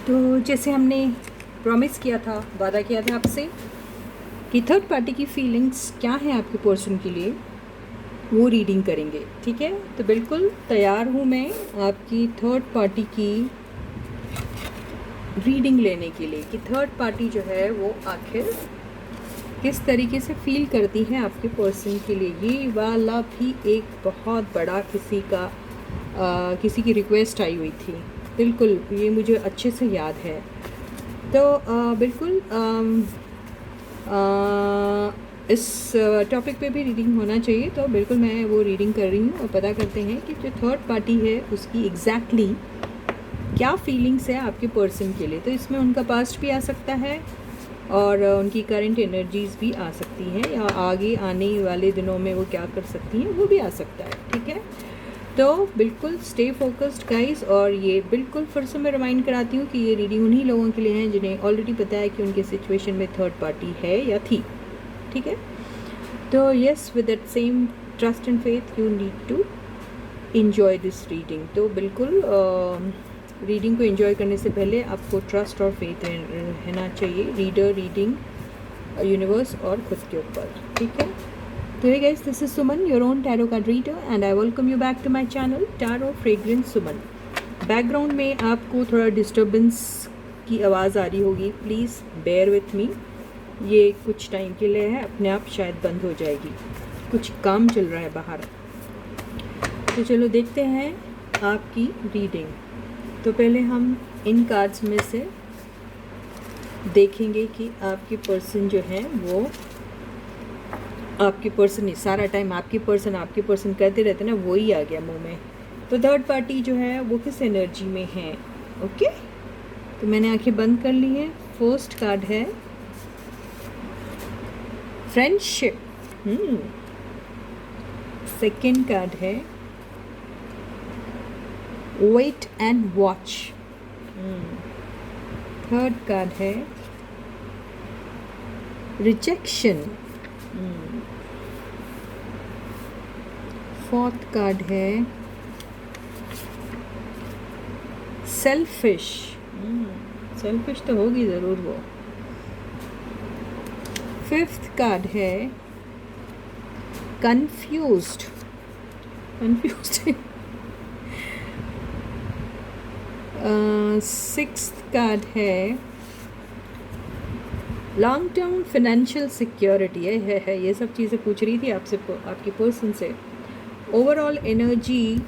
तो जैसे हमने प्रॉमिस किया था, वादा किया था आपसे कि थर्ड पार्टी की फीलिंग्स क्या हैं आपके पर्सन के लिए, वो रीडिंग करेंगे। ठीक है, तो बिल्कुल तैयार हूँ मैं आपकी थर्ड पार्टी की रीडिंग लेने के लिए कि थर्ड पार्टी जो है वो आखिर किस तरीके से फील करती है आपके पर्सन के लिए। ये वाला भी एक बहुत बड़ा किसी की रिक्वेस्ट आई हुई थी, बिल्कुल ये मुझे अच्छे से याद है। तो बिल्कुल इस टॉपिक पे भी रीडिंग होना चाहिए, तो बिल्कुल मैं वो रीडिंग कर रही हूँ और पता करते हैं कि जो थर्ड पार्टी है उसकी एग्जैक्टली क्या फीलिंग्स है आपके पर्सन के लिए। तो इसमें उनका पास्ट भी आ सकता है और उनकी करंट एनर्जीज़ भी आ सकती हैं, या आगे आने वाले दिनों में वो क्या कर सकती हैं वो भी आ सकता है। ठीक है, तो बिल्कुल स्टे फोकस्ड गाइस। और ये बिल्कुल फिर से मैं रिमाइंड कराती हूँ कि ये रीडिंग उन्हीं लोगों के लिए हैं जिन्हें ऑलरेडी पता है कि उनके सिचुएशन में थर्ड पार्टी है या थी। ठीक है, तो yes, with that same trust and faith you need to enjoy this reading. तो बिल्कुल रीडिंग को एंजॉय करने से पहले आपको ट्रस्ट और फेथ रहना चाहिए, रीडर, रीडिंग, यूनिवर्स और खुद के ऊपर। ठीक है, तो hey guys, this is Suman, your own tarot card reader, and I welcome you back to my channel Tarot Fragrance Suman। Background में आपको थोड़ा डिस्टर्बेंस की आवाज़ आ रही होगी, प्लीज़ बेयर विथ मी। ये कुछ टाइम के लिए है, अपने आप शायद बंद हो जाएगी, कुछ काम चल रहा है बाहर। तो चलो देखते हैं आपकी रीडिंग। तो पहले हम इन कार्ड्स में से देखेंगे कि आपके पर्सन जो हैं वो आपके पर्सन ही सारा टाइम आपके पर्सन करते रहते ना, वो ही आ गया मुंह में। तो थर्ड पार्टी जो है वो किस एनर्जी में है। ओके, तो मैंने आंखें बंद कर ली हैं। फर्स्ट कार्ड है फ्रेंडशिप। सेकंड कार्ड है wait and watch. Third card है रिजेक्शन। फोर्थ कार्ड है सेल्फिश। सेल्फिश तो होगी ज़रूर वो। फिफ्थ कार्ड है कंफ्यूज्ड। सिक्स्थ कार्ड है लॉन्ग टर्म फाइनेंशियल सिक्योरिटी। है ये सब चीज़ें पूछ रही थी आपसे, आपकी पर्सन से। Overall energy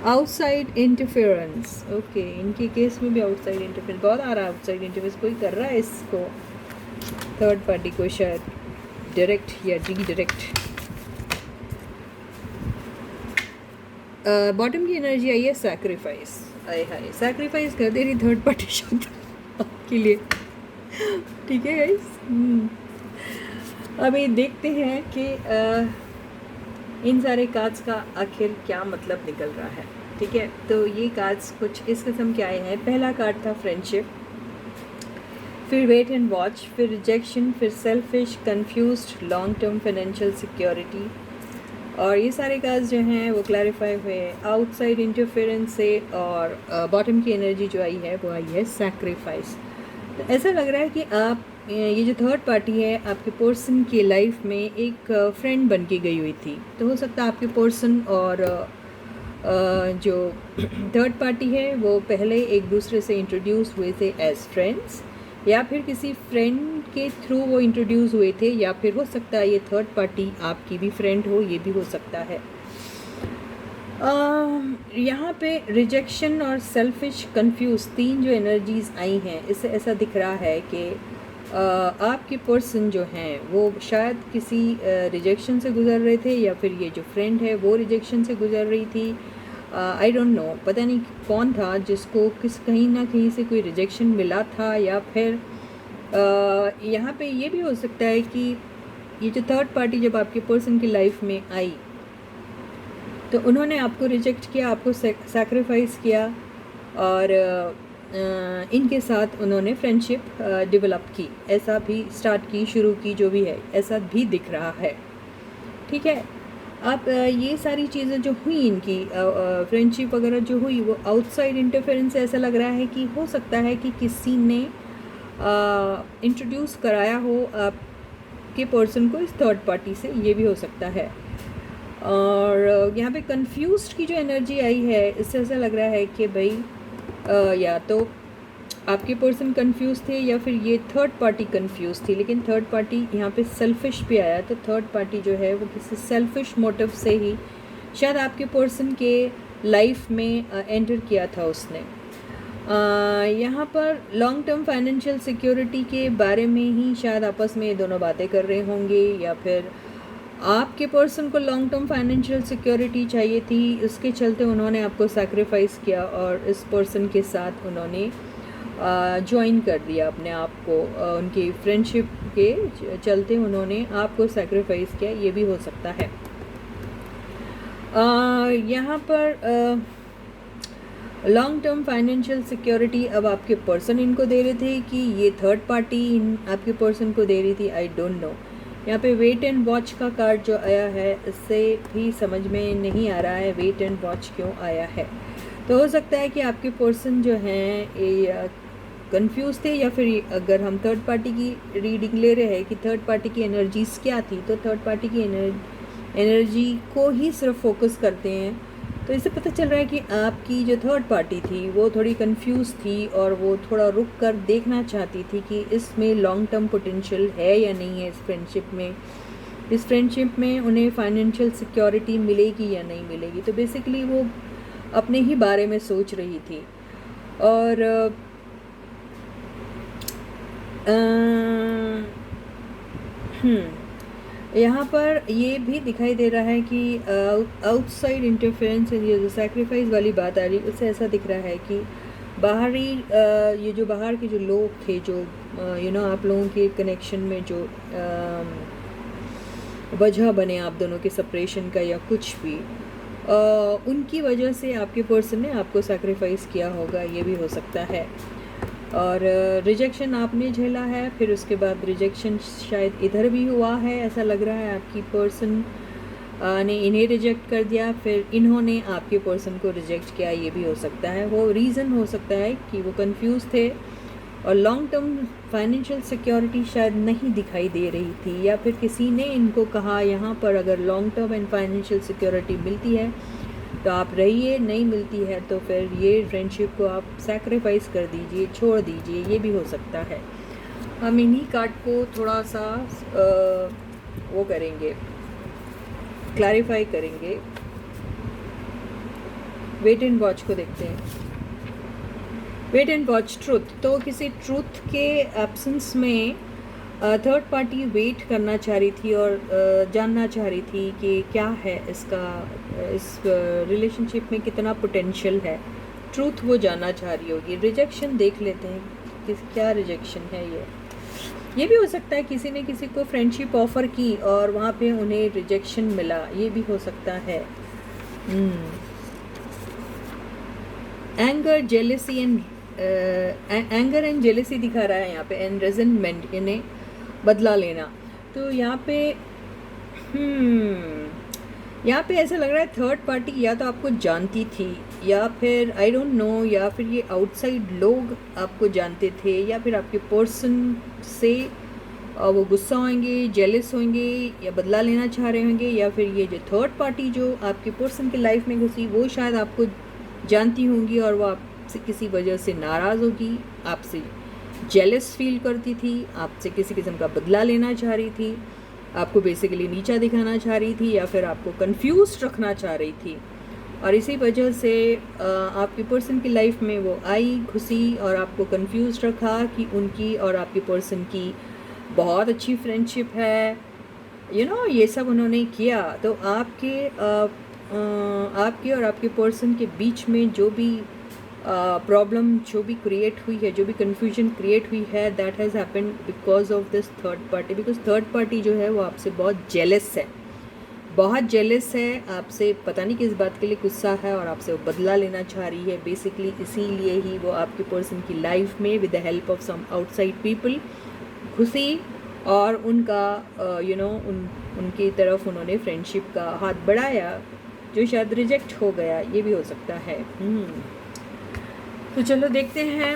outside interference. Okay, इनके केस में भी आउटसाइड इंटरफेरेंस बहुत आ रहा है। आउटसाइड इंटरफेरेंस कोई कर रहा है इसको, थर्ड पार्टी को, शायद डायरेक्ट या डी डायरेक्ट। बॉटम की एनर्जी आई है सैक्रिफाइस। आए हाय, सैक्रिफाइस कर दे रही थर्ड पार्टी शब्द आपके लिए। ठीक है गाइस, अभी देखते हैं कि इन सारे कार्ड्स का आखिर क्या मतलब निकल रहा है। ठीक है, तो ये कार्ड्स कुछ इस किस्म के आए हैं। पहला कार्ड था फ्रेंडशिप, फिर वेट एंड वॉच, फिर रिजेक्शन, फिर selfish, confused, long term financial security. और ये सारे कार्ड्स जो हैं वो क्लैरिफाई हुए आउटसाइड इंटरफेरेंस से। और बॉटम की एनर्जी जो आई है वो आई है सैक्रिफाइस। तो ऐसा लग रहा है कि आप, ये जो थर्ड पार्टी है आपके पर्सन की लाइफ में एक फ्रेंड बन के गई हुई थी। तो हो सकता है आपके पर्सन और जो थर्ड पार्टी है वो पहले एक दूसरे से इंट्रोड्यूस हुए थे एज फ्रेंड्स, या फिर किसी फ्रेंड के थ्रू वो इंट्रोड्यूस हुए थे, या फिर हो सकता है ये थर्ड पार्टी आपकी भी फ्रेंड हो, ये भी हो सकता है। यहाँ पे रिजेक्शन और सेल्फिश, कंफ्यूज, तीन जो एनर्जीज आई हैं, इससे ऐसा दिख रहा है कि आपके पर्सन जो हैं वो शायद किसी रिजेक्शन से गुजर रहे थे, या फिर ये जो फ्रेंड है वो रिजेक्शन से गुजर रही थी। आई डोंट नो, पता नहीं कौन था जिसको कहीं ना कहीं से कोई रिजेक्शन मिला था, या फिर यहाँ पे ये भी हो सकता है कि ये जो थर्ड पार्टी जब आपके पर्सन की लाइफ में आई तो उन्होंने आपको रिजेक्ट किया, आपको सैक्रिफाइस किया, और इनके साथ उन्होंने फ्रेंडशिप डेवलप की, ऐसा भी स्टार्ट की, शुरू की, जो भी है, ऐसा भी दिख रहा है। ठीक है, ये सारी चीज़ें जो हुई इनकी फ्रेंडशिप वगैरह जो हुई वो आउटसाइड इंटरफेरेंस ऐसा लग रहा है कि हो सकता है कि किसी ने इंट्रोड्यूस कराया हो आपके पर्सन को इस थर्ड पार्टी से, ये भी हो सकता है। और यहाँ पे कंफ्यूज्ड की जो एनर्जी आई है इससे ऐसा लग रहा है कि भाई या तो आपके पर्सन कंफ्यूज थे या फिर ये थर्ड पार्टी कंफ्यूज थी। लेकिन थर्ड पार्टी यहाँ पे सेल्फिश भी आया, तो थर्ड पार्टी जो है वो किसी सेल्फिश मोटिव से ही शायद आपके पर्सन के लाइफ में एंटर किया था उसने। यहाँ पर लॉन्ग टर्म फाइनेंशियल सिक्योरिटी के बारे में ही शायद आपस में ये दोनों बातें कर रहे होंगे, या फिर आपके पर्सन को लॉन्ग टर्म फाइनेंशियल सिक्योरिटी चाहिए थी, उसके चलते उन्होंने आपको सैक्रिफाइस किया और इस पर्सन के साथ उन्होंने ज्वाइन कर दिया अपने आप को। उनकी फ्रेंडशिप के चलते उन्होंने आपको सैक्रिफाइस किया, ये भी हो सकता है। यहाँ पर लॉन्ग टर्म फाइनेंशियल सिक्योरिटी अब आपके पर्सन इनको दे रहे थे कि ये थर्ड पार्टी आपके पर्सन को दे रही थी, आई डोंट नो। यहाँ पे वेट एंड वॉच का कार्ड जो आया है इससे भी समझ में नहीं आ रहा है वेट एंड वॉच क्यों आया है। तो हो सकता है कि आपके पर्सन जो हैं कंफ्यूज थे, या फिर अगर हम थर्ड पार्टी की रीडिंग ले रहे हैं कि थर्ड पार्टी की एनर्जीज क्या थी, तो थर्ड पार्टी की एनर्जी को ही सिर्फ फोकस करते हैं। तो इससे पता चल रहा है कि आपकी जो थर्ड पार्टी थी वो थोड़ी कंफ्यूज थी और वो थोड़ा रुक कर देखना चाहती थी कि इसमें लॉन्ग टर्म पोटेंशियल है या नहीं है। इस फ्रेंडशिप में उन्हें फाइनेंशियल सिक्योरिटी मिलेगी या नहीं मिलेगी। तो बेसिकली वो अपने ही बारे में सोच रही थी। और यहाँ पर ये भी दिखाई दे रहा है कि आउटसाइड इंटरफेरेंस, ये जो सैक्रिफाइस वाली बात आ रही है उससे ऐसा दिख रहा है कि बाहरी ये जो बाहर के जो लोग थे, जो आप लोगों के कनेक्शन में जो वजह बने आप दोनों के सेपरेशन का या कुछ भी, उनकी वजह से आपके पर्सन ने आपको सैक्रिफाइस किया होगा, ये भी हो सकता है। और रिजेक्शन आपने झेला है, फिर उसके बाद रिजेक्शन शायद इधर भी हुआ है, ऐसा लग रहा है आपकी पर्सन ने इन्हें रिजेक्ट कर दिया, फिर इन्होंने आपके पर्सन को रिजेक्ट किया, ये भी हो सकता है। वो रीज़न हो सकता है कि वो कंफ्यूज थे और लॉन्ग टर्म फाइनेंशियल सिक्योरिटी शायद नहीं दिखाई दे रही थी, या फिर किसी ने इनको कहा यहाँ पर अगर long term and financial security मिलती है तो आप रहिए, नहीं मिलती है तो फिर ये फ्रेंडशिप को आप सैक्रिफाइस कर दीजिए, छोड़ दीजिए, ये भी हो सकता है। हम इन्हीं कार्ड को थोड़ा सा वो करेंगे, क्लैरिफाई करेंगे। वेट एंड वॉच को देखते हैं। वेट एंड वॉच ट्रूथ, तो किसी ट्रूथ के एब्सेंस में थर्ड पार्टी वेट करना चाह रही थी और जानना चाह रही थी कि क्या है इसका, इस रिलेशनशिप में कितना पोटेंशियल है। ट्रूथ वो जानना चाह रही होगी। रिजेक्शन देख लेते हैं कि क्या रिजेक्शन है। ये भी हो सकता है किसी ने किसी को फ्रेंडशिप ऑफ़र की और वहाँ पे उन्हें रिजेक्शन मिला, ये भी हो सकता है। एंगर एंड जेलेसी दिखा रहा है यहाँ पे, एंड रेजनमेंट, इन्हें बदला लेना। तो यहाँ पे ऐसा लग रहा है थर्ड पार्टी या तो आपको जानती थी, या फिर आई डोंट नो, या फिर ये आउटसाइड लोग आपको जानते थे, या फिर आपके पर्सन से वो गुस्सा होंगे, जेलस होंगे, या बदला लेना चाह रहे होंगे, या फिर ये जो थर्ड पार्टी जो आपके पर्सन की लाइफ में घुसी वो शायद आपको जानती होंगी और वो आपसे किसी वजह से नाराज़ होगी, आपसे जेलस फील करती थी, आपसे किसी किस्म का बदला लेना चाह रही थी, आपको बेसिकली नीचा दिखाना चाह रही थी, या फिर आपको कंफ्यूज रखना चाह रही थी। और इसी वजह से आपके पर्सन की लाइफ में वो आई, घुसी और आपको कंफ्यूज रखा कि उनकी और आपके पर्सन की बहुत अच्छी फ्रेंडशिप है, ये सब उन्होंने किया। तो आपके और आपके पर्सन के बीच में जो भी प्रॉब्लम जो भी क्रिएट हुई है, जो भी कन्फ्यूजन क्रिएट हुई है, that has happened because of this third party. Because third party जो है वो आपसे बहुत जेलस है, आपसे पता नहीं किस बात के लिए गुस्सा है और आपसे वो बदला लेना चाह रही है बेसिकली। इसीलिए ही वो आपके पर्सन की लाइफ में with the help of some outside people घुसी और उनका उनकी तरफ उन्होंने फ्रेंडशिप का हाथ बढ़ाया जो शायद रिजेक्ट हो गया, ये भी हो सकता है। तो चलो देखते हैं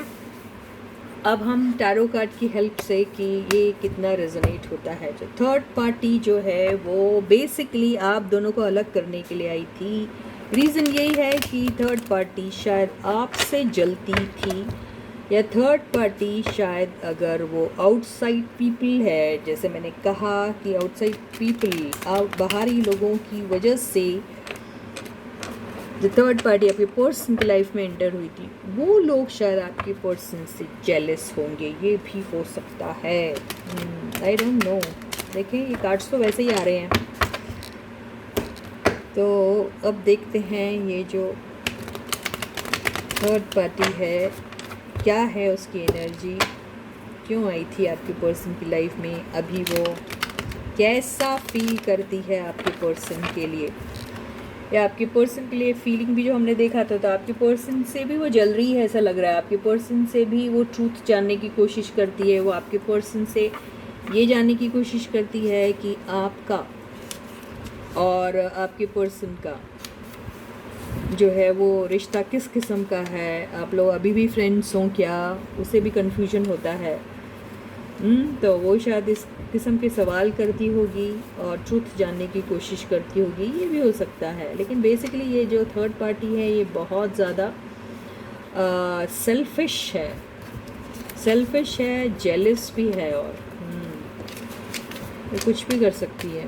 अब हम टैरो कार्ड की हेल्प से कि ये कितना रेजोनेट होता है। जो थर्ड पार्टी जो है वो बेसिकली आप दोनों को अलग करने के लिए आई थी। रीज़न यही है कि थर्ड पार्टी शायद आपसे जलती थी, या थर्ड पार्टी शायद अगर वो आउटसाइड पीपल है, जैसे मैंने कहा कि आउटसाइड पीपल बाहरी लोगों की वजह से जो थर्ड पार्टी आपके पर्सन की लाइफ में एंटर हुई थी, वो लोग शायद आपके पर्सन से जेलस होंगे, ये भी हो सकता है। आई डोंट नो, देखें ये कार्ड्स तो वैसे ही आ रहे हैं। तो अब देखते हैं ये जो थर्ड पार्टी है क्या है, उसकी एनर्जी क्यों आई थी आपके पर्सन की लाइफ में, अभी वो कैसा फील करती है आपके पर्सन के लिए, या आपके पर्सन के लिए फीलिंग भी जो हमने देखा था, तो आपके पर्सन से भी वो जल रही है ऐसा लग रहा है। आपके पर्सन से भी वो ट्रूथ जानने की कोशिश करती है, वो आपके पर्सन से ये जानने की कोशिश करती है कि आपका और आपके पर्सन का जो है वो रिश्ता किस किस्म का है, आप लोग अभी भी फ्रेंड्स हों क्या, उसे भी कन्फ्यूजन होता है। तो वो शायद इस किस्म के सवाल करती होगी और ट्रूथ जानने की कोशिश करती होगी, ये भी हो सकता है। लेकिन बेसिकली ये जो थर्ड पार्टी है ये बहुत ज़्यादा सेल्फिश है, जेलस भी है, और ये कुछ भी कर सकती है।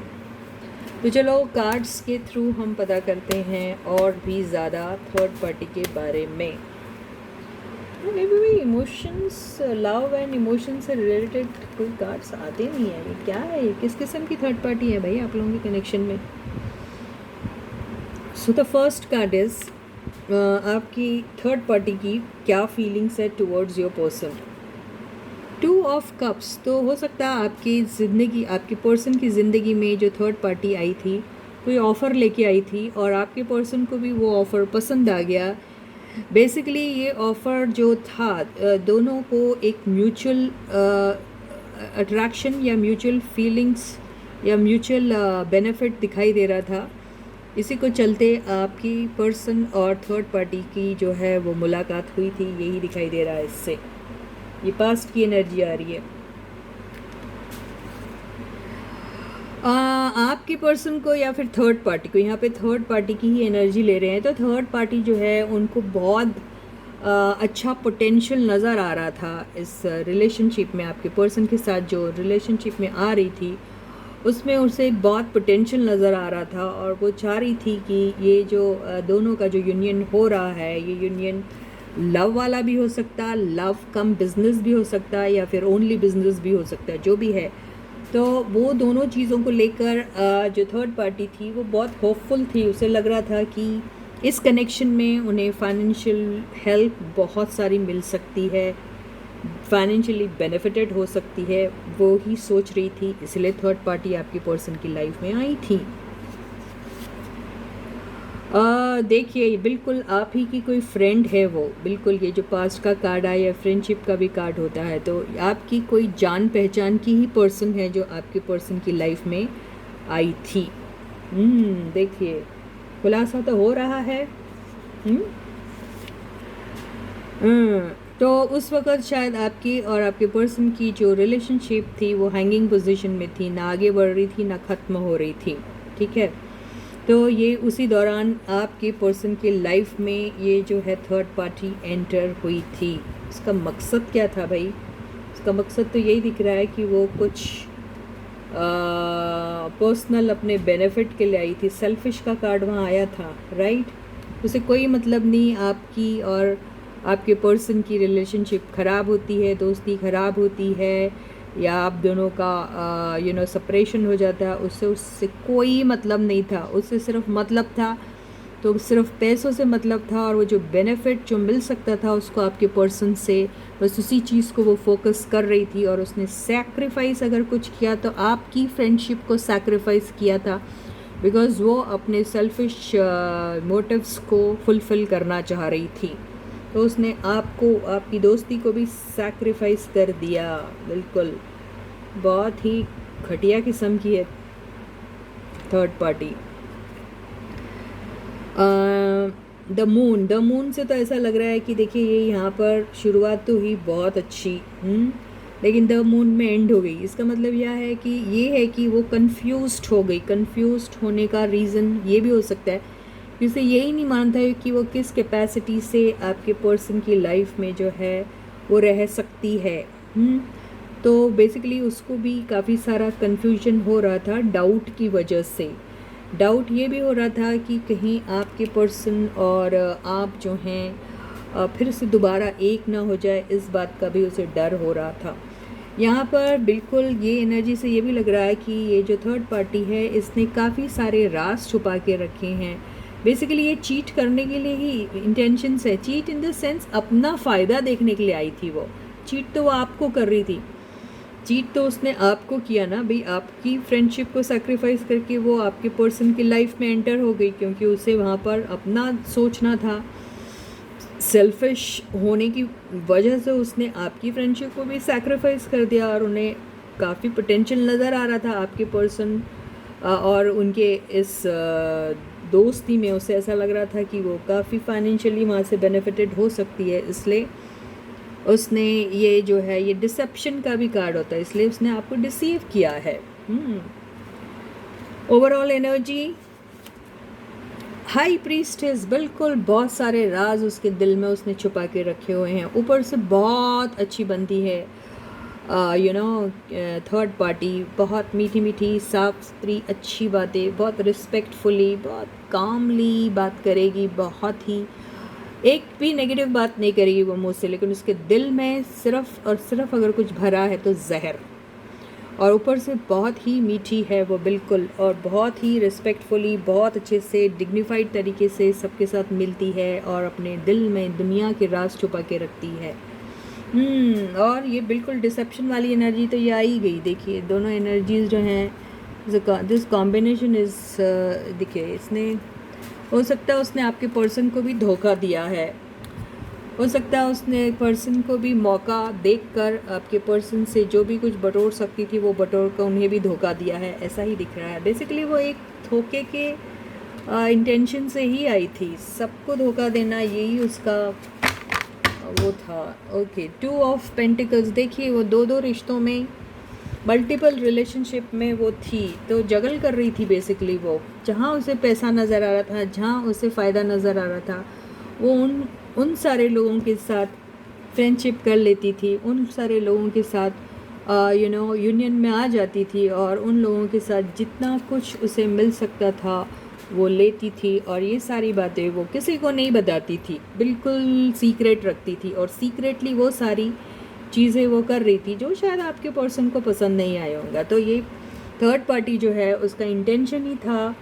तो चलो कार्ड्स के थ्रू हम पता करते हैं और भी ज़्यादा थर्ड पार्टी के बारे में। May be emotions, love and emotion से रिलेटेड कोई कार्ड्स आते नहीं है। ये क्या है, ये किस किस्म की थर्ड पार्टी है भाई आप लोगों के कनेक्शन में? So the first card is आपकी थर्ड पार्टी की क्या फीलिंग्स है towards your person. 2 of cups, तो हो सकता है आपकी ज़िंदगी, आपके पर्सन की ज़िंदगी में जो थर्ड पार्टी आई थी कोई ऑफ़र लेके आई थी और आपके पर्सन को भी वो ऑफ़र पसंद आ गया। बेसिकली ये ऑफ़र जो था दोनों को एक म्यूचुअल अट्रैक्शन या म्यूचुअल फीलिंग्स या म्यूचुअल बेनिफिट दिखाई दे रहा था। इसी को चलते आपकी पर्सन और थर्ड पार्टी की जो है वो मुलाकात हुई थी, यही दिखाई दे रहा है इससे। ये पास्ट की एनर्जी आ रही है। आपके पर्सन को या फिर थर्ड पार्टी को, यहाँ पे थर्ड पार्टी की ही एनर्जी ले रहे हैं, तो थर्ड पार्टी जो है उनको बहुत अच्छा पोटेंशियल नज़र आ रहा था इस रिलेशनशिप में। आपके पर्सन के साथ जो रिलेशनशिप में आ रही थी उसमें उसे बहुत पोटेंशियल नज़र आ रहा था, और वो चाह रही थी कि ये जो दोनों का जो यूनियन हो रहा है, ये यूनियन लव वाला भी हो सकता है, लव कम बिजनेस भी हो सकता है, या फिर ओनली बिजनेस भी हो सकता है, जो भी है। तो वो दोनों चीज़ों को लेकर जो थर्ड पार्टी थी वो बहुत होपफुल थी। उसे लग रहा था कि इस कनेक्शन में उन्हें फाइनेंशियल हेल्प बहुत सारी मिल सकती है, फाइनेंशियली बेनिफिटेड हो सकती है, वो ही सोच रही थी, इसलिए थर्ड पार्टी आपकी पर्सन की लाइफ में आई थी। देखिए बिल्कुल आप ही की कोई फ्रेंड है वो, बिल्कुल ये जो पास्ट का कार्ड आया या फ्रेंडशिप का भी कार्ड होता है, तो आपकी कोई जान पहचान की ही पर्सन है जो आपके पर्सन की लाइफ में आई थी। देखिए खुलासा तो हो रहा है। तो उस वक़्त शायद आपकी और आपके पर्सन की जो रिलेशनशिप थी वो हैंगिंग पोजीशन में थी, ना आगे बढ़ रही थी ना ख़त्म हो रही थी, ठीक है। तो ये उसी दौरान आपके पर्सन की लाइफ में ये जो है थर्ड पार्टी एंटर हुई थी। इसका मकसद क्या था भाई? इसका मकसद तो यही दिख रहा है कि वो कुछ पर्सनल अपने बेनिफिट के लिए आई थी। सेल्फिश का कार्ड वहाँ आया था, राइट। उसे कोई मतलब नहीं आपकी और आपके पर्सन की रिलेशनशिप ख़राब होती है, दोस्ती ख़राब होती है, या आप दोनों का सेपरेशन हो जाता है, उससे कोई मतलब नहीं था। उससे सिर्फ मतलब था तो सिर्फ पैसों से मतलब था, और वो जो बेनिफिट जो मिल सकता था उसको आपके पर्सन से, बस उसी चीज़ को वो फोकस कर रही थी। और उसने सैक्रिफाइस अगर कुछ किया तो आपकी फ्रेंडशिप को सैक्रिफाइस किया था, बिकॉज़ वो अपने सेल्फिश मोटिव्स को फुलफ़िल करना चाह रही थी। तो उसने आपको, आपकी दोस्ती को भी सैक्रिफाइस कर दिया, बिल्कुल। बहुत ही घटिया किस्म की है थर्ड पार्टी। द मून से तो ऐसा लग रहा है कि देखिए ये यहाँ पर शुरुआत तो हुई बहुत अच्छी, लेकिन द मून में एंड हो गई। इसका मतलब यह है कि ये है कि वो कंफ्यूज्ड हो गई। कंफ्यूज्ड होने का रीज़न ये भी हो सकता है कि उसे यही नहीं मानता है कि वो किस कैपेसिटी से आपके पर्सन की लाइफ में जो है वो रह सकती है। तो बेसिकली उसको भी काफ़ी सारा कन्फ्यूजन हो रहा था डाउट की वजह से। डाउट ये भी हो रहा था कि कहीं आपके पर्सन और आप जो हैं फिर से दोबारा एक ना हो जाए, इस बात का भी उसे डर हो रहा था। यहाँ पर बिल्कुल ये एनर्जी से ये भी लग रहा है कि ये जो थर्ड पार्टी है इसने काफ़ी सारे राज छुपा के रखे हैं। बेसिकली ये चीट करने के लिए ही इंटेंशंस है। चीट इन द सेंस अपना फ़ायदा देखने के लिए आई थी वो। चीट तो वो आपको कर रही थी, चीट तो उसने आपको किया ना भाई। आपकी फ्रेंडशिप को सैक्रिफाइस करके वो आपके पर्सन की लाइफ में एंटर हो गई, क्योंकि उसे वहाँ पर अपना सोचना था। सेल्फिश होने की वजह से उसने आपकी फ्रेंडशिप को भी सैक्रिफाइस कर दिया, और उन्हें काफ़ी पोटेंशियल नज़र आ रहा था आपके पर्सन और उनके इस दोस्ती में। उसे ऐसा लग रहा था कि वो काफ़ी फाइनेंशियली वहाँ से बेनिफिटेड हो सकती है, इसलिए उसने ये जो है ये डिसेप्शन का भी कार्ड होता है, इसलिए उसने आपको डिसीव किया है। ओवरऑल एनर्जी हाई प्रीस्टेस, बिल्कुल बहुत सारे राज उसके दिल में उसने छुपा के रखे हुए हैं। ऊपर से बहुत अच्छी बनती है थर्ड पार्टी, बहुत मीठी मीठी साफ सुथरी अच्छी बातें, बहुत रिस्पेक्टफुली, बहुत कामली बात करेगी, बहुत ही एक भी नेगेटिव बात नहीं करेगी वो मुझसे, लेकिन उसके दिल में सिर्फ और सिर्फ अगर कुछ भरा है तो जहर। और ऊपर से बहुत ही मीठी है वो बिल्कुल, और बहुत ही रिस्पेक्टफुली, बहुत अच्छे से डिग्निफाइड तरीके से सबके साथ मिलती है और अपने दिल में दुनिया के राज छुपा के रखती है। और ये बिल्कुल डिसेप्शन वाली एनर्जी तो ये आ ही गई। देखिए दोनों एनर्जीज जो हैं, दिस कॉम्बिनेशन इज़, देखिए इसने हो सकता है उसने आपके पर्सन को भी धोखा दिया है, हो सकता है उसने पर्सन को भी मौका देखकर आपके पर्सन से जो भी कुछ बटोर सकती थी वो बटोर कर उन्हें भी धोखा दिया है, ऐसा ही दिख रहा है। बेसिकली वो एक धोखे के इंटेंशन से ही आई थी, सबको धोखा देना यही उसका वो था। ओके, 2 ऑफ पेंटिकल्स, देखिए वो दो रिश्तों में, मल्टीपल रिलेशनशिप में वो थी, तो जगल कर रही थी बेसिकली। वो जहाँ उसे पैसा नज़र आ रहा था, जहाँ उसे फ़ायदा नज़र आ रहा था, वो उन सारे लोगों के साथ फ्रेंडशिप कर लेती थी, उन सारे लोगों के साथ यूनियन में आ जाती थी, और उन लोगों के साथ जितना कुछ उसे मिल सकता था वो लेती थी। और ये सारी बातें वो किसी को नहीं बताती थी, बिल्कुल सीक्रेट रखती थी, और सीक्रेटली वो सारी चीज़ें वो कर रही थी जो शायद आपके पर्सन को पसंद नहीं आया होगा। तो ये थर्ड पार्टी जो है उसका इंटेंशन ही था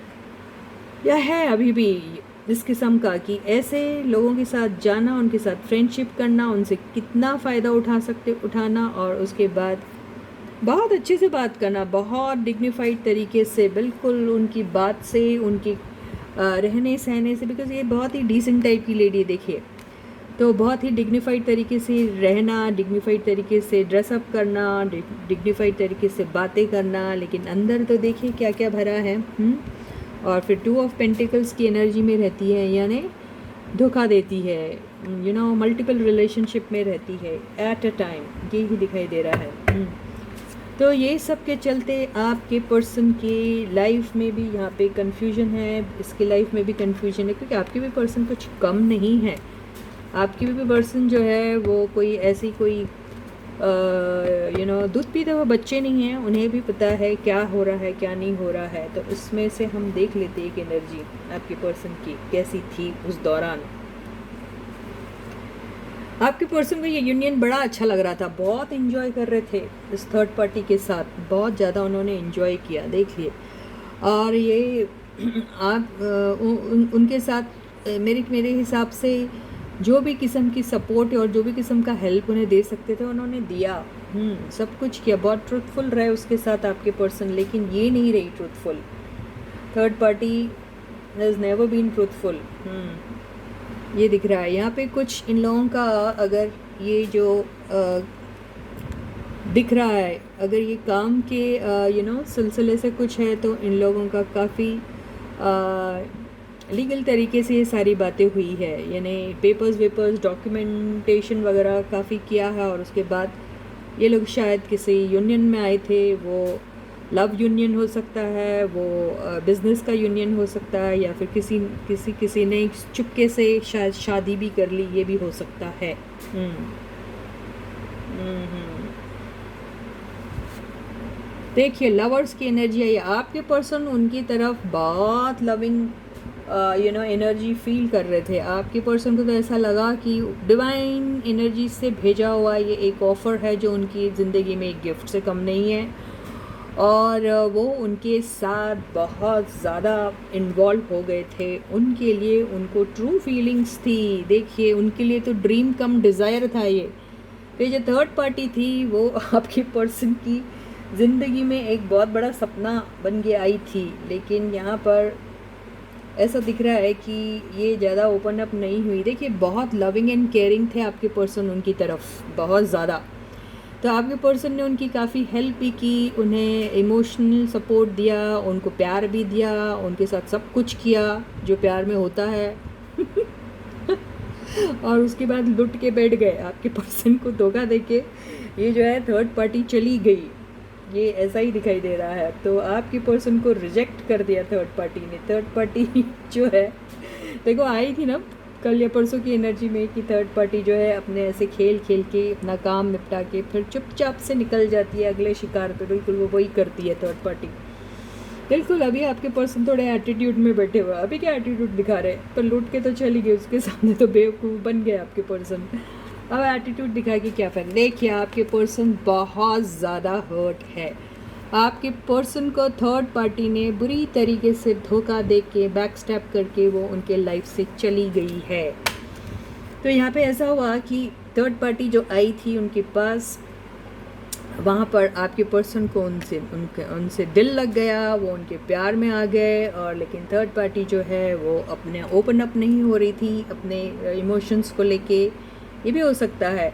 या है अभी भी इस किस्म का कि ऐसे लोगों के साथ जाना, उनके साथ फ्रेंडशिप करना, उनसे कितना फ़ायदा उठाना, और उसके बाद बहुत अच्छे से बात करना, बहुत डिग्निफाइड तरीके से, बिल्कुल उनकी बात से, उनकी रहने सहने से, बिकॉज ये बहुत ही डिसेंट टाइप की लेडी है। देखिए तो बहुत ही डिग्निफाइड तरीके से रहना, डिग्निफाइड तरीके से ड्रेसअप करना, डिग्निफाइड तरीके से बातें करना, लेकिन अंदर तो देखिए क्या क्या भरा है। और फिर 2 ऑफ पेंटिकल्स की एनर्जी में रहती है, यानी धोखा देती है, मल्टीपल रिलेशनशिप में रहती है एट अ टाइम, ये ही दिखाई दे रहा है। तो ये सब के चलते आपके पर्सन की लाइफ में भी यहाँ पे कन्फ्यूजन है, इसकी लाइफ में भी कन्फ्यूजन है, क्योंकि आपके भी पर्सन कुछ कम नहीं है। आपकी भी पर्सन जो है वो कोई ऐसी कोई दूध पीते हुए बच्चे नहीं हैं, उन्हें भी पता है क्या हो रहा है क्या नहीं हो रहा है। तो इसमें से हम देख लेते हैं कि एनर्जी आपके पर्सन की कैसी थी उस दौरान। आपके पर्सन को ये यूनियन बड़ा अच्छा लग रहा था, बहुत एंजॉय कर रहे थे इस थर्ड पार्टी के साथ, बहुत ज़्यादा उन्होंने एंजॉय किया, देखिए। और ये आप उनके साथ मेरे हिसाब से जो भी किस्म की सपोर्ट और जो भी किस्म का हेल्प उन्हें दे सकते थे उन्होंने दिया। सब कुछ किया, बहुत ट्रूथफुल रहे उसके साथ आपके पर्सन, लेकिन ये नहीं रही truthful. Third party has never been truthful, ये दिख रहा है यहाँ पे। कुछ इन लोगों का, अगर ये जो दिख रहा है। अगर ये काम के सिलसिले से कुछ है तो इन लोगों का काफ़ी लीगल तरीके से ये सारी बातें हुई है, यानी पेपर्स वेपर्स डॉक्यूमेंटेशन वगैरह काफ़ी किया है। और उसके बाद ये लोग शायद किसी यूनियन में आए थे, वो लव यूनियन हो सकता है, वो बिज़नेस का यूनियन हो सकता है, या फिर किसी ने चुपके से शायद शादी भी कर ली, ये भी हो सकता है। देखिए लवर्स की एनर्जी है, आपके पर्सन उनकी तरफ बहुत लविंग एनर्जी फील कर रहे थे। आपके पर्सन को तो ऐसा लगा कि डिवाइन एनर्जी से भेजा हुआ ये एक ऑफ़र है जो उनकी ज़िंदगी में एक गिफ्ट से कम नहीं है, और वो उनके साथ बहुत ज़्यादा इन्वॉल्व हो गए थे। उनके लिए उनको ट्रू फीलिंग्स थी। देखिए उनके लिए तो ड्रीम कम डिज़ायर था ये। तो जो थर्ड पार्टी थी वो आपके पर्सन की ज़िंदगी में एक बहुत बड़ा सपना बन के आई थी, लेकिन यहाँ पर ऐसा दिख रहा है कि ये ज़्यादा ओपन अप नहीं हुई। देखिए बहुत लविंग एंड केयरिंग थे आपके पर्सन उनकी तरफ, बहुत ज़्यादा। तो आपके पर्सन ने उनकी काफ़ी हेल्प भी की, उन्हें इमोशनल सपोर्ट दिया, उनको प्यार भी दिया, उनके साथ सब कुछ किया जो प्यार में होता है और उसके बाद लुट के बैठ गए। आपके पर्सन को धोखा देके ये जो है थर्ड पार्टी चली गई, ये ऐसा ही दिखाई दे रहा है। तो आपके पर्सन को रिजेक्ट कर दिया थर्ड पार्टी ने। थर्ड पार्टी जो है देखो आई थी ना कल या परसों की एनर्जी में कि थर्ड पार्टी जो है अपने ऐसे खेल खेल के अपना काम निपटा के फिर चुपचाप से निकल जाती है अगले शिकार पे। बिल्कुल वो वही करती है थर्ड पार्टी। बिल्कुल अभी आपके पर्सन थोड़े एटीट्यूड में बैठे हुए। अभी क्या एटीट्यूड दिखा रहे हैं, तो लूट के तो चली गई, उसके सामने तो बेवकूफ़ बन गए आपके पर्सन। अब एटीट्यूड दिखा के क्या फ़ायदा। देखिए आपके पर्सन बहुत ज़्यादा हर्ट है। आपके पर्सन को थर्ड पार्टी ने बुरी तरीके से धोखा दे के बैक स्टेप करके वो उनके लाइफ से चली गई है। तो यहाँ पे ऐसा हुआ कि थर्ड पार्टी जो आई थी उनके पास, वहाँ पर आपके पर्सन को उनसे दिल लग गया, वो उनके प्यार में आ गए। और लेकिन थर्ड पार्टी जो है वो अपने ओपन अप नहीं हो रही थी अपने इमोशंस को लेके, ये भी हो सकता है।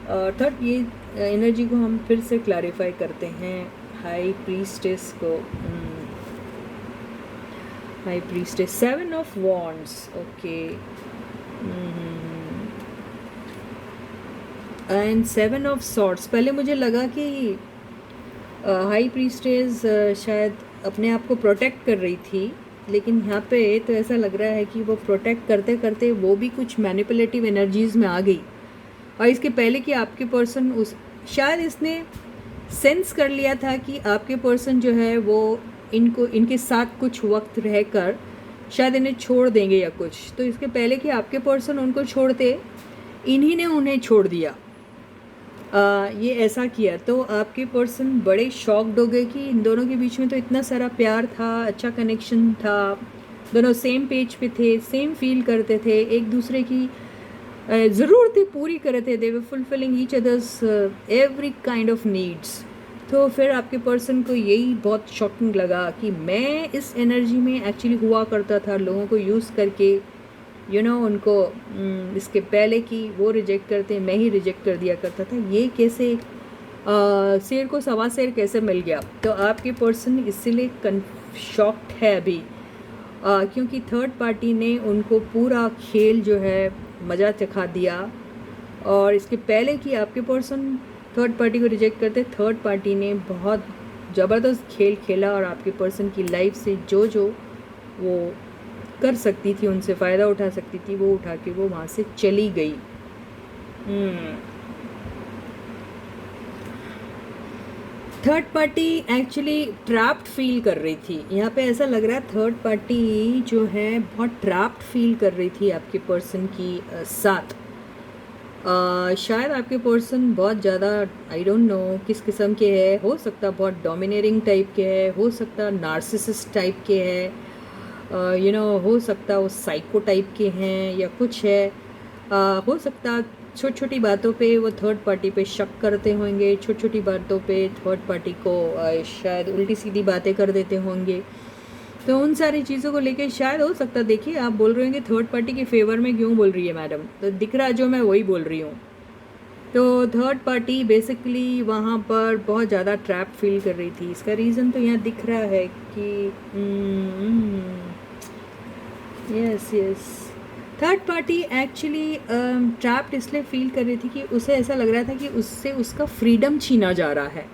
और थर्ड ये एनर्जी को हम फिर से क्लैरिफाई करते हैं हाई प्रीस्टेस को। High priestess, 7 of wands, okay, and 7 of swords. पहले मुझे लगा कि हाई प्रीस्टेस शायद अपने आप को प्रोटेक्ट कर रही थी, लेकिन यहाँ पे तो ऐसा लग रहा है कि वो प्रोटेक्ट करते करते वो भी कुछ मैनिपुलेटिव एनर्जीज़ में आ गई। और इसके पहले कि आपके पर्सन शायद इसने सेंस कर लिया था कि आपके पर्सन जो है वो इनके साथ कुछ वक्त रहकर शायद इन्हें छोड़ देंगे या कुछ। तो इसके पहले कि आपके पर्सन उनको छोड़ते, इन्हीं ने उन्हें छोड़ दिया। ये ऐसा किया तो आपके पर्सन बड़े शॉक्ड हो गए कि इन दोनों के बीच में तो इतना सारा प्यार था, अच्छा कनेक्शन था, दोनों सेम पेज पे थे, सेम फील करते थे, एक दूसरे की ज़रूरतें पूरी कर रहे थे, they were fulfilling each others every kind of needs. तो फिर आपके पर्सन को यही बहुत शॉकिंग लगा कि मैं इस एनर्जी में एक्चुअली हुआ करता था, लोगों को यूज़ करके उनको इसके पहले कि वो रिजेक्ट करते मैं ही रिजेक्ट कर दिया करता था। ये कैसे शेर को सवा शेर कैसे मिल गया। तो आपके पर्सन इसीलिए शॉक्ड है अभी, क्योंकि थर्ड पार्टी ने उनको पूरा खेल जो है मज़ा चखा दिया। और इसके पहले कि आपके पर्सन थर्ड पार्टी को रिजेक्ट करते, थर्ड पार्टी ने बहुत ज़बरदस्त खेल खेला और आपके पर्सन की लाइफ से जो वो कर सकती थी, उनसे फ़ायदा उठा सकती थी, वो उठा के वो वहाँ से चली गई। Third party actually trapped feel कर रही थी। यहाँ पे ऐसा लग रहा है थर्ड पार्टी जो है बहुत ट्रैप्ड फील कर रही थी आपके पर्सन की साथ। शायद आपके पर्सन बहुत ज़्यादा आई डोंट नो किस किस्म के है, हो सकता बहुत डोमिनेटिंग टाइप के है, हो सकता नार्सिसिस्ट टाइप के है, हो सकता वो साइको टाइप के हैं या कुछ है। हो सकता छोटी छोटी बातों पे वो थर्ड पार्टी पे शक करते होंगे, छोटी छोटी बातों पे थर्ड पार्टी को शायद उल्टी सीधी बातें कर देते होंगे। तो उन सारी चीज़ों को लेके शायद हो सकता, देखिए आप बोल रहे होंगे थर्ड पार्टी के फेवर में क्यों बोल रही है मैडम, तो दिख रहा जो मैं वही बोल रही हूँ। तो थर्ड पार्टी बेसिकली वहाँ पर बहुत ज़्यादा ट्रैप फील कर रही थी। इसका रीज़न तो यहाँ दिख रहा है कि yes yes, third party actually trapped इसलिए फील कर रही थी कि उसे ऐसा लग रहा था कि उससे उसका फ्रीडम छीना जा रहा है।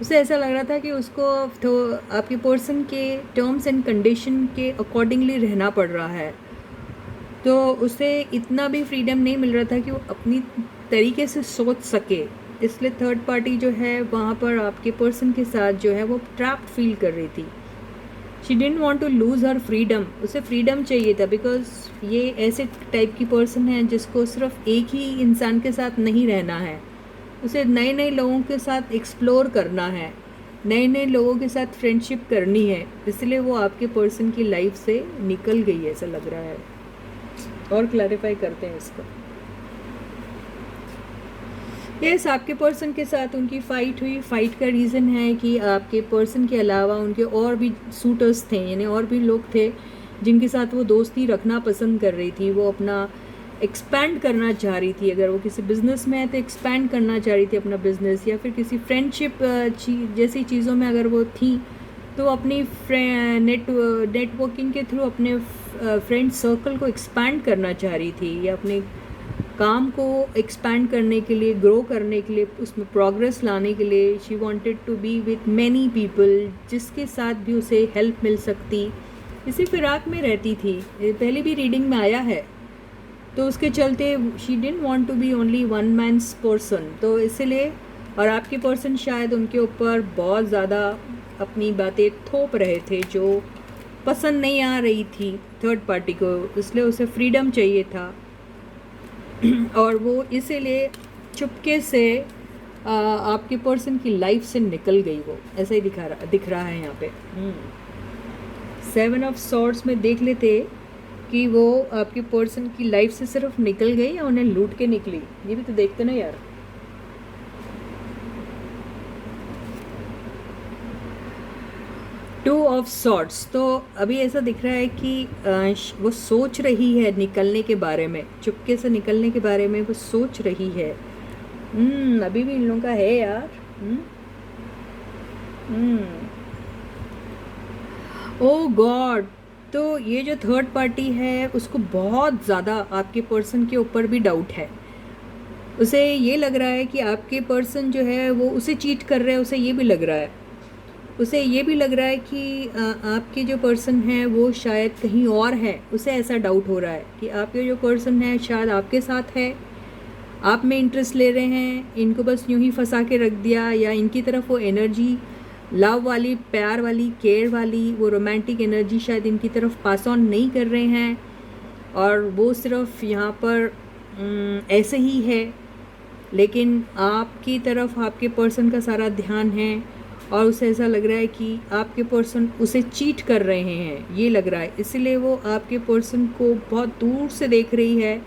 उसे ऐसा लग रहा था कि उसको तो आपके पर्सन के टर्म्स एंड कंडीशन के अकॉर्डिंगली रहना पड़ रहा है। तो उसे इतना भी फ्रीडम नहीं मिल रहा था कि वो अपनी तरीके से सोच सके। इसलिए थर्ड पार्टी जो है वहाँ पर आपके पर्सन के साथ जो है वो ट्रैप्ड फील कर रही थी। She didn't want to lose her freedom. उसे फ्रीडम चाहिए था बिकॉज ये ऐसे टाइप की पर्सन है जिसको सिर्फ एक ही इंसान के साथ नहीं रहना है। उसे नए नए लोगों के साथ एक्सप्लोर करना है, नए नए लोगों के साथ फ्रेंडशिप करनी है। इसलिए वो आपके पर्सन की लाइफ से निकल गई ऐसा लग रहा है। और क्लैरिफाई करते हैं इसको। यस, आपके पर्सन के साथ उनकी फ़ाइट हुई। फ़ाइट का रीज़न है कि आपके पर्सन के अलावा उनके और भी सूटर्स थे, यानी और भी लोग थे जिनके साथ वो दोस्ती रखना पसंद कर रही थी। वो अपना एक्सपैंड करना चाह रही थी। अगर वो किसी बिज़नेस में है तो एक्सपैंड करना चाह रही थी अपना बिज़नेस, या फिर किसी फ्रेंडशिप जैसी चीज़ों में अगर वो थी तो अपनी नेटवर्किंग के थ्रू अपने फ्रेंड सर्कल को एक्सपैंड करना चाह रही थी, या अपने काम को एक्सपैंड करने के लिए, ग्रो करने के लिए, उसमें प्रोग्रेस लाने के लिए she wanted to be with many people जिसके साथ भी उसे हेल्प मिल सकती। इसी फिराक में रहती थी, पहले भी रीडिंग में आया है। तो उसके चलते she didn't want to be only one man's person. तो इसलिए, और आपके पर्सन शायद उनके ऊपर बहुत ज़्यादा अपनी बातें थोप रहे थे जो पसंद नहीं आ रही थी थर्ड पार्टी को। इसलिए उसे फ्रीडम चाहिए था और वो इसीलिए चुपके से आपके पर्सन की लाइफ से निकल गई। वो ऐसा ही दिख रहा है यहाँ पे। 7 ऑफ सॉर्ड्स में देख लेते कि वो आपके पर्सन की लाइफ से सिर्फ निकल गई या उन्हें लूट के निकली। ये भी तो देखते ना यार। टू ऑफ सॉर्ड्स, तो अभी ऐसा दिख रहा है कि वो सोच रही है निकलने के बारे में, चुपके से निकलने के बारे में वो सोच रही है। अभी भी इन लोगों का है यार। ओ गॉड, तो ये जो थर्ड पार्टी है उसको बहुत ज़्यादा आपके पर्सन के ऊपर भी डाउट है। उसे ये लग रहा है कि आपके पर्सन जो है वो उसे चीट कर रहे हैं। उसे ये भी लग रहा है, उसे ये भी लग रहा है कि आपके जो पर्सन है वो शायद कहीं और है। उसे ऐसा डाउट हो रहा है कि आपके जो पर्सन है शायद आपके साथ है, आप में इंटरेस्ट ले रहे हैं, इनको बस यूं ही फंसा के रख दिया, या इनकी तरफ वो एनर्जी लव वाली, प्यार वाली, केयर वाली, वो रोमांटिक एनर्जी शायद इनकी तरफ पास ऑन नहीं कर रहे हैं, और वो सिर्फ यहाँ पर ऐसे ही है। लेकिन आपकी तरफ आपके पर्सन का सारा ध्यान है, और उसे ऐसा लग रहा है कि आपके पर्सन उसे चीट कर रहे हैं, ये लग रहा है। इसलिए वो आपके पर्सन को बहुत दूर से देख रही है,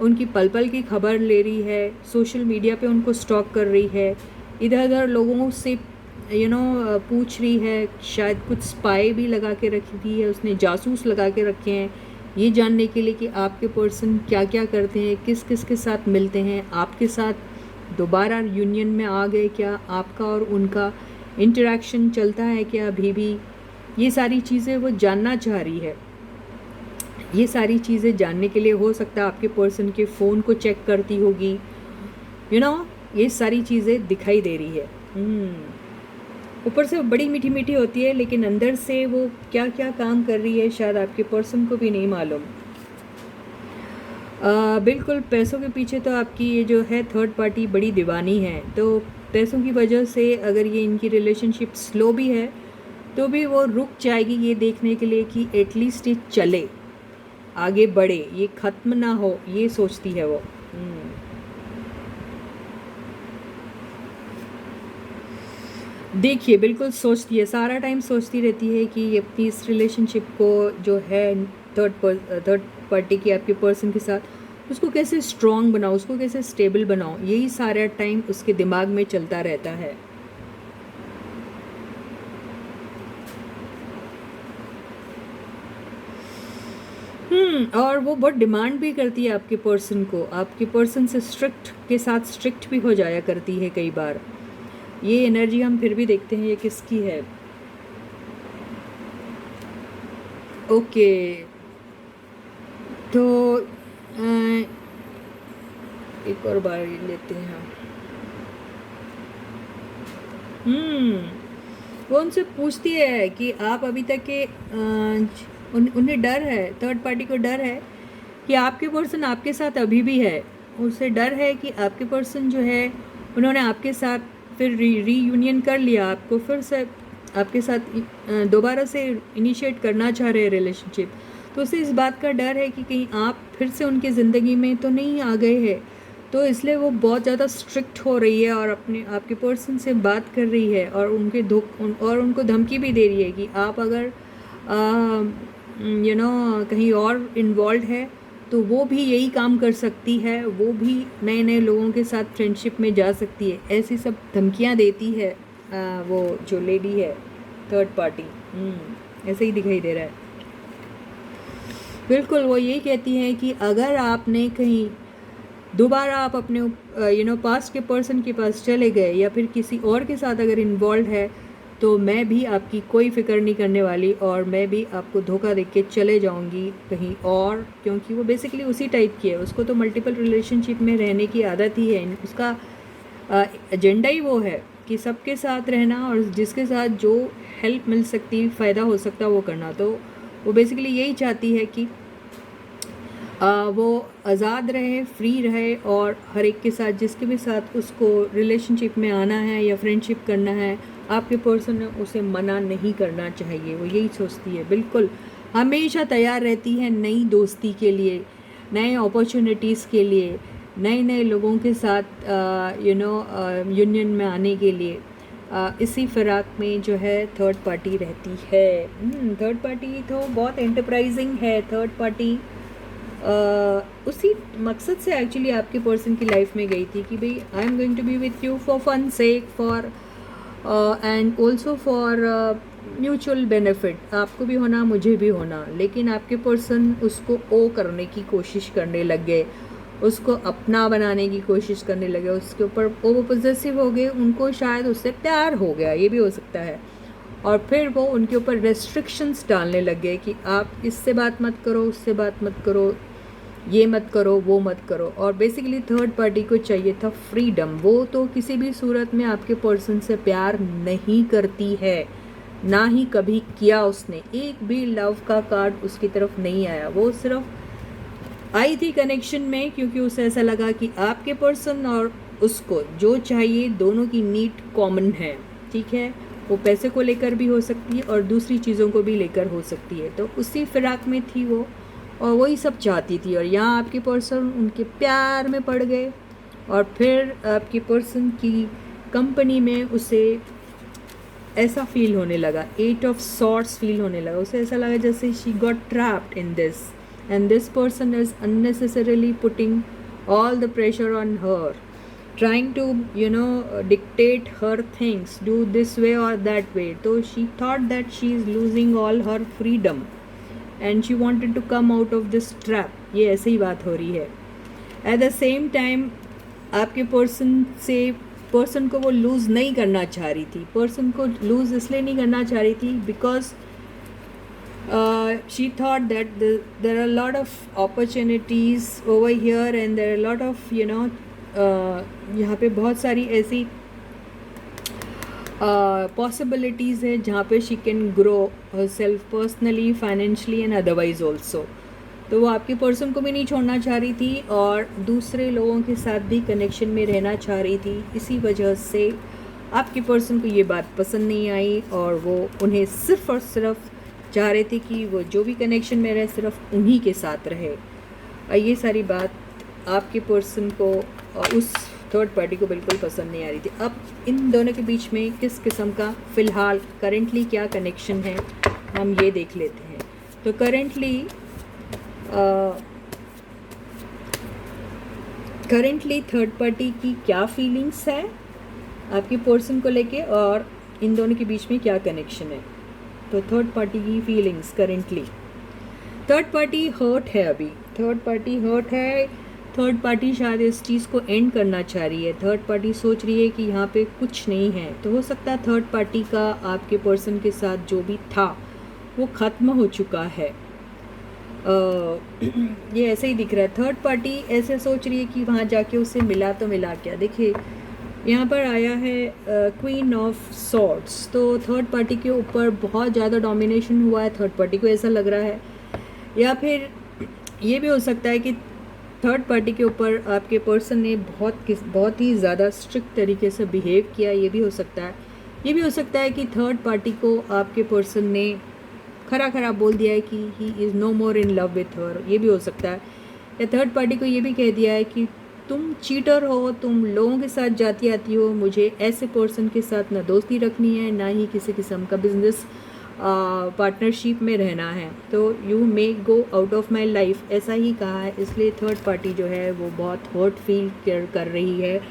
उनकी पल पल की खबर ले रही है, सोशल मीडिया पे उनको स्टॉक कर रही है, इधर उधर लोगों से पूछ रही है। शायद कुछ स्पाई भी लगा के रखी थी है उसने, जासूस लगा के रखे हैं ये जानने के लिए कि आपके पर्सन क्या क्या करते हैं, किस किस के साथ मिलते हैं, आपके साथ दोबारा यूनियन में आ गए क्या, आपका और उनका इंटरेक्शन चलता है क्या अभी भी। ये सारी चीज़ें वो जानना चाह रही है। ये सारी चीज़ें जानने के लिए हो सकता है आपके पर्सन के फ़ोन को चेक करती होगी। ये सारी चीज़ें दिखाई दे रही है। ऊपर से बड़ी मीठी मीठी होती है, लेकिन अंदर से वो क्या क्या काम कर रही है शायद आपके पर्सन को भी नहीं मालूम। बिल्कुल, पैसों के पीछे तो आपकी ये जो है थर्ड पार्टी बड़ी दीवानी है। तो पैसों की वजह से अगर ये इनकी रिलेशनशिप स्लो भी है तो भी वो रुक जाएगी ये देखने के लिए कि एटलीस्ट ये चले, आगे बढ़े, ये ख़त्म ना हो, ये सोचती है वो। देखिए, बिल्कुल सोचती है, सारा टाइम सोचती रहती है कि ये अपनी इस रिलेशनशिप को जो है थर्ड पार्टी की आपके पर्सन के साथ, उसको कैसे स्ट्रॉन्ग बनाओ, उसको कैसे स्टेबल बनाओ, यही सारा टाइम उसके दिमाग में चलता रहता है। और वो बहुत डिमांड भी करती है आपके पर्सन को, आपके पर्सन से स्ट्रिक्ट भी हो जाया करती है कई बार। ये एनर्जी हम फिर भी देखते हैं ये किसकी है। ओके, तो एक और बार लेते हैं हम। वो उनसे पूछती है कि आप अभी तक के उन्हें डर है, थर्ड पार्टी को डर है कि आपके पर्सन आपके साथ अभी भी है। उसे डर है कि आपके पर्सन जो है उन्होंने आपके साथ फिर रीयूनियन कर लिया, आपको फिर से आपके साथ दोबारा से इनिशिएट करना चाह रहे हैं रिलेशनशिप। तो उसे इस बात का डर है कि कहीं आप फिर से उनकी ज़िंदगी में तो नहीं आ गए हैं, तो इसलिए वो बहुत ज़्यादा स्ट्रिक्ट हो रही है और अपने आपके पर्सन से बात कर रही है और उनको धमकी भी दे रही है कि आप अगर कहीं और इन्वॉल्व है तो वो भी यही काम कर सकती है, वो भी नए नए लोगों के साथ फ्रेंडशिप में जा सकती है। ऐसी सब धमकियाँ देती है वो जो लेडी है थर्ड पार्टी। ऐसे ही दिखाई दे रहा है। बिल्कुल वो यही कहती है कि अगर आपने कहीं दोबारा आप अपने पास्ट के पर्सन के पास चले गए या फिर किसी और के साथ अगर इन्वॉल्व है तो मैं भी आपकी कोई फ़िक्र नहीं करने वाली और मैं भी आपको धोखा दे के चले जाऊंगी कहीं और, क्योंकि वो बेसिकली उसी टाइप की है। उसको तो मल्टीपल रिलेशनशिप में रहने की आदत ही है। उसका एजेंडा ही वो है कि सबके साथ रहना और जिसके साथ जो हेल्प मिल सकती, फ़ायदा हो सकता वो करना। तो वो बेसिकली यही चाहती है कि वो आज़ाद रहे, फ्री रहे और हर एक के साथ जिसके भी साथ उसको रिलेशनशिप में आना है या फ्रेंडशिप करना है, आपके पर्सन ने उसे मना नहीं करना चाहिए। वो यही सोचती है। बिल्कुल हमेशा तैयार रहती है नई दोस्ती के लिए, नए अपॉर्चुनिटीज़ के लिए, नए नए लोगों के साथ यूनियन में आने के लिए। इसी फिराक में जो है थर्ड पार्टी रहती है। थर्ड पार्टी तो बहुत एंटरप्राइजिंग है। थर्ड पार्टी उसी मकसद से एक्चुअली आपके पर्सन की लाइफ में गई थी कि भाई I am going to be with you for fun sake, for and also for mutual benefit. आपको भी होना, मुझे भी होना। लेकिन आपके पर्सन उसको ओ करने की कोशिश करने लग गए, उसको अपना बनाने की कोशिश करने लगे, उसके ऊपर वो पॉसेसिव हो गए। उनको शायद उससे प्यार हो गया, ये भी हो सकता है। और फिर वो उनके ऊपर रेस्ट्रिक्शंस डालने लग गए कि आप इससे बात मत करो, उससे बात मत करो, ये मत करो, वो मत करो। और बेसिकली थर्ड पार्टी को चाहिए था फ्रीडम। वो तो किसी भी सूरत में आपके पर्सन से प्यार नहीं करती है, ना ही कभी किया उसने। एक भी लव का कार्ड उसकी तरफ नहीं आया। वो सिर्फ आई थी कनेक्शन में क्योंकि उसे ऐसा लगा कि आपके पर्सन और उसको जो चाहिए, दोनों की नीड कॉमन है। ठीक है, वो पैसे को लेकर भी हो सकती है और दूसरी चीज़ों को भी लेकर हो सकती है। तो उसी फिराक में थी वो और वही सब चाहती थी। और यहाँ आपके पर्सन उनके प्यार में पड़ गए और फिर आपके पर्सन की कंपनी में उसे ऐसा फील होने लगा, 8 ऑफ सॉर्ट्स फील होने लगा। उसे ऐसा लगा जैसे she got trapped in this and this person is unnecessarily putting all the pressure on her, trying to dictate her things, do this way or that way. So she thought that she is losing all her freedom and she wanted to come out of this trap. ये ऐसे ही बात हो रही है। At the same time आपके person को वो loose नहीं करना चाह रही थी। पर्सन को लूज़ इसलिए नहीं करना चाह रही थी because she thought that there are a lot of opportunities over here and there are a lot of यहाँ पे बहुत सारी ऐसी पॉसिबिलिटीज़ है जहाँ पे she can grow self personally, financially and otherwise also. तो वो आपके पर्सन को भी नहीं छोड़ना चाह रही थी और दूसरे लोगों के साथ भी कनेक्शन में रहना चाह रही थी। इसी वजह से आपके पर्सन को ये बात पसंद नहीं आई और वो उन्हें सिर्फ़ और सिर्फ चाह रहे थे कि वो जो भी कनेक्शन में रहे सिर्फ उन्हीं के साथ रहे। ये सारी बात आपके पर्सन को उस थर्ड पार्टी को बिल्कुल पसंद नहीं आ रही थी। अब इन दोनों के बीच में किस किस्म का फ़िलहाल करेंटली क्या कनेक्शन है हम ये देख लेते हैं। तो करेंटली थर्ड पार्टी की क्या फीलिंग्स है आपके पर्सन को लेके और इन दोनों के बीच में क्या कनेक्शन है। तो थर्ड पार्टी की feelings currently, third party hurt है, अभी थर्ड पार्टी हर्ट है। थर्ड पार्टी शायद इस चीज़ को एंड करना चाह रही है। थर्ड पार्टी सोच रही है कि यहाँ पे कुछ नहीं है। तो हो सकता है थर्ड पार्टी का आपके पर्सन के साथ जो भी था वो ख़त्म हो चुका है। ये ऐसे ही दिख रहा है। थर्ड पार्टी ऐसे सोच रही है कि वहाँ जाके उससे मिला तो मिला क्या। देखिए यहाँ पर आया है क्वीन ऑफ सॉर्ड्स। तो थर्ड पार्टी के ऊपर बहुत ज़्यादा डोमिनेशन हुआ है, थर्ड पार्टी को ऐसा लग रहा है। या फिर ये भी हो सकता है कि थर्ड पार्टी के ऊपर आपके पर्सन ने बहुत ही ज़्यादा स्ट्रिक्ट तरीके से बिहेव किया। ये भी हो सकता है। ये भी हो सकता है कि थर्ड पार्टी को आपके पर्सन ने खरा खरा बोल दिया है कि he is no more in love with her. ये भी हो सकता है। या थर्ड पार्टी को ये भी कह दिया है कि तुम चीटर हो, तुम लोगों के साथ जाती आती हो, मुझे ऐसे पर्सन के साथ ना दोस्ती रखनी है ना ही किसी किस्म का बिजनेस पार्टनरशिप में रहना है। तो you may go out of my life, ऐसा ही कहा है। इसलिए थर्ड पार्टी जो है वो बहुत हर्ट फील कर रही है,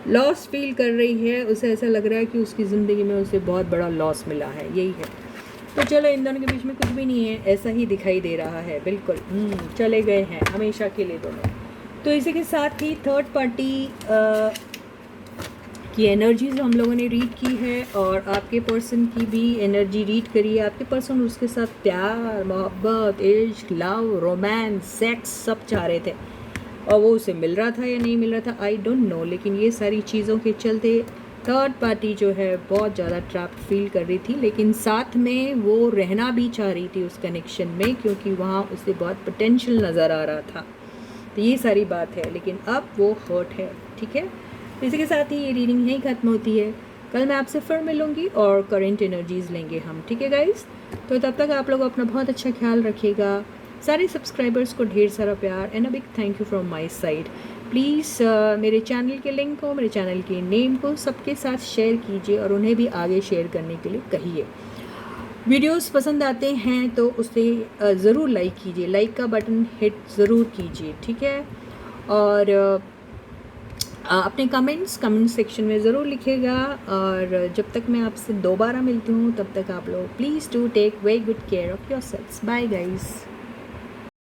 लॉस फील कर रही है। उसे ऐसा लग रहा है कि उसकी ज़िंदगी में उसे बहुत बड़ा लॉस मिला है, यही है। तो चलो इन दोनों के बीच में कुछ भी नहीं है, ऐसा ही दिखाई दे रहा है। बिल्कुल चले गए हैं हमेशा के लिए दोनों। तो इसी के साथ ही थर्ड पार्टी की एनर्जीज हम लोगों ने रीड की है और आपके पर्सन की भी एनर्जी रीड करी है। आपके पर्सन उसके साथ प्यार, मोहब्बत, इश्क, लव, रोमांस, सेक्स सब चाह रहे थे और वो उसे मिल रहा था या नहीं मिल रहा था आई डोंट नो। लेकिन ये सारी चीज़ों के चलते थर्ड पार्टी जो है बहुत ज़्यादा ट्रैप्ड फील कर रही थी, लेकिन साथ में वो रहना भी चाह रही थी उस कनेक्शन में, क्योंकि वहाँ उसे बहुत पोटेंशियल नज़र आ रहा था। तो ये सारी बात है, लेकिन अब वो हर्ट है। ठीक है, इसी के साथ ही ये रीडिंग यहीं ख़त्म होती है। कल मैं आपसे फिर मिलूँगी और करेंट एनर्जीज़ लेंगे हम। ठीक है गाइस, तो तब तक आप लोग अपना बहुत अच्छा ख्याल रखिएगा। सारे सब्सक्राइबर्स को ढेर सारा प्यार and a big thank you from my side. Please मेरे चैनल के लिंक को, मेरे चैनल के नेम को सबके साथ शेयर कीजिए और उन्हें भी आगे शेयर करने के लिए कहिए। वीडियोस पसंद आते हैं तो उसे ज़रूर लाइक कीजिए, लाइक का बटन हिट ज़रूर कीजिए। ठीक है, और अपने कमेंट सेक्शन में ज़रूर लिखिएगा। और जब तक मैं आपसे दोबारा मिलती हूँ तब तक आप लोग please do take very good care of yourselves. Bye guys.